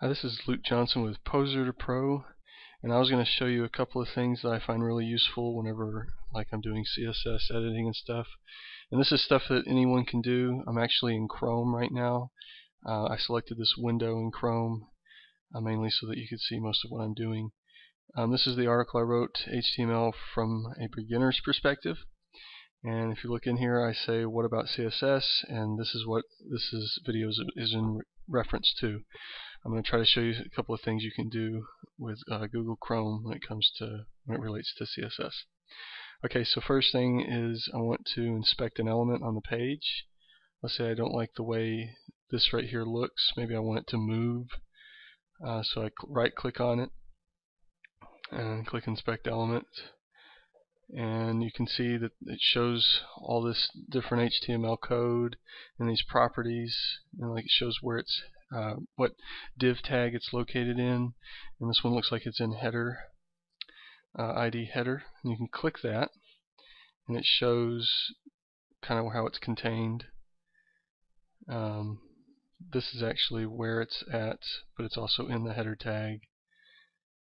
Hi, this is Luke Johnson with Poser to Pro, and I was going to show you a couple of things that I find really useful whenever I'm doing CSS editing and stuff. And this is stuff that anyone can do. I'm actually in Chrome right now. I selected this window in Chrome mainly so that you could see most of what I'm doing. This is the article I wrote, HTML from a beginner's perspective. And if you look in here, I say, what about CSS? And this is what this video is in reference to. I'm going to try to show you a couple of things you can do with Google Chrome when it relates to CSS. Okay, so first thing is I want to inspect an element on the page. Let's say I don't like the way this right here looks. Maybe I want it to move. So I right click on it and click Inspect Element. And you can see that it shows all this different HTML code and these properties, and it shows where it's what div tag it's located in. And this one looks like it's in header, ID header. And you can click that, and it shows kind of how it's contained. This is actually where it's at, but it's also in the header tag.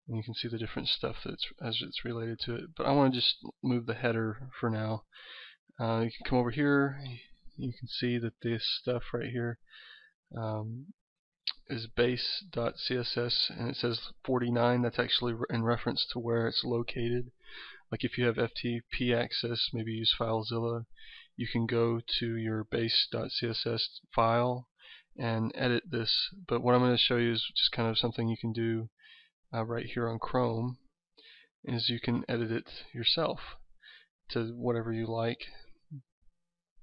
And you can see the different stuff as it's related to it. But I want to just move the header for now. You can come over here. You can see that this stuff right here is base.css, and it says 49. That's actually in reference to where it's located. Like if you have FTP access, maybe use FileZilla, you can go to your base.css file and edit this. But what I'm going to show you is just kind of something you can do right here on Chrome, is you can edit it yourself to whatever you like.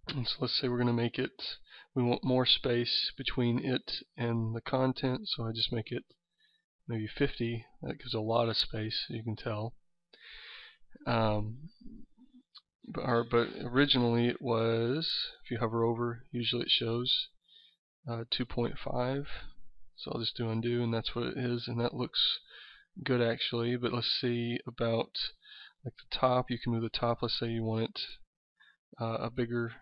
And so let's say we're going to make it, we want more space between it and the content, so I just make it maybe 50. That gives a lot of space, you can tell. But originally it was, if you hover over, usually it shows 2.5. So I'll just do undo, and that's what it is, and that looks good actually. But let's see about the top. You can move the top. Let's say you want it a bigger,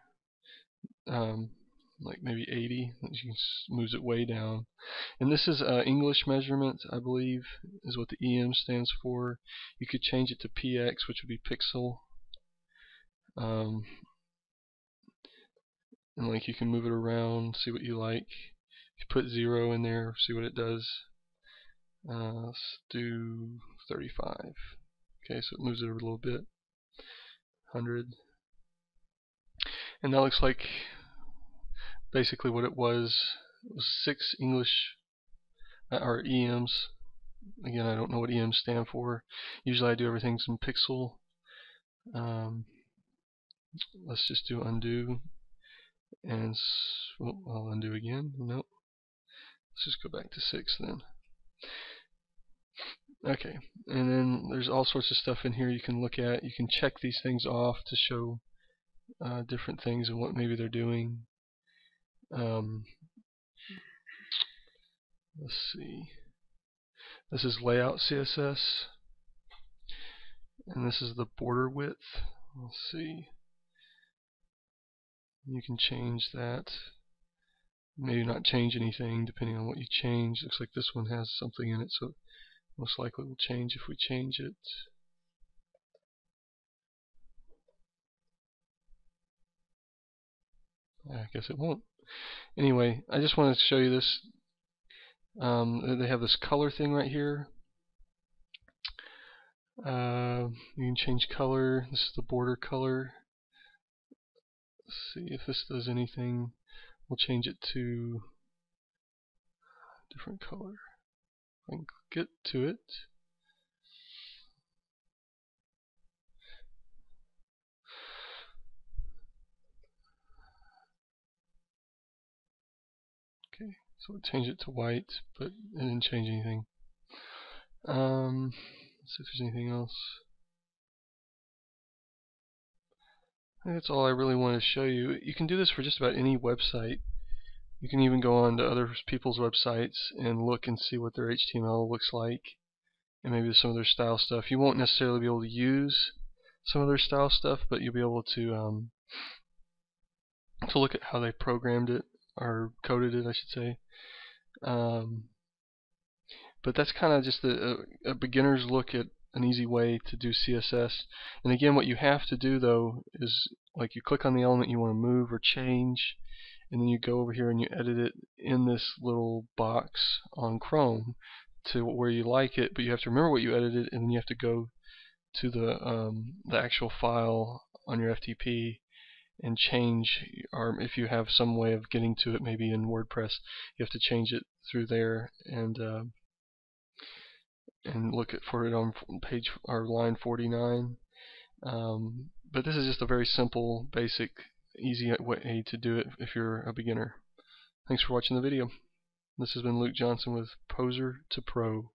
like maybe 80. You can moves it way down. And this is English measurement, I believe, is what the EM stands for. You could change it to PX, which would be pixel. And you can move it around, see what you like. If you put 0 in there, see what it does. Let's do 35. Okay, so it moves it a little bit. 100. And that looks like basically what it was. It was 6 English or EMs. Again, I don't know what EMs stand for. Usually I do everything in pixel. Let's just do undo. And I'll undo again. Nope. Let's just go back to 6 then. Okay, and then there's all sorts of stuff in here you can look at. You can check these things off to show different things and what maybe they're doing. Let's see. This is layout CSS, and this is the border width. Let's see. You can change that. Maybe not change anything depending on what you change. Looks like this one has something in it, so most likely will change if we change it. I guess it won't. Anyway, I just wanted to show you this. They have this color thing right here. You can change color. This is the border color. Let's see if this does anything. We'll change it to a different color. I can get to it. Okay, so we'll change it to white, but it didn't change anything. Let's see if there's anything else. I think that's all I really want to show you. You can do this for just about any website. You can even go on to other people's websites and look and see what their HTML looks like, and maybe some of their style stuff. You won't necessarily be able to use some of their style stuff, but you'll be able to look at how they programmed it, or coded it, I should say. But that's kind of just a beginner's look at an easy way to do CSS. And again, what you have to do though is, like, you click on the element you want to move or change, and then you go over here and you edit it in this little box on Chrome to where you like it. But you have to remember what you edited, and then you have to go to the actual file on your FTP and change, or if you have some way of getting to it, maybe in WordPress, you have to change it through there and look for it on page or line 49. But this is just a very simple, basic, easy way to do it if you're a beginner. Thanks for watching the video. This has been Luke Johnson with Poser to Pro.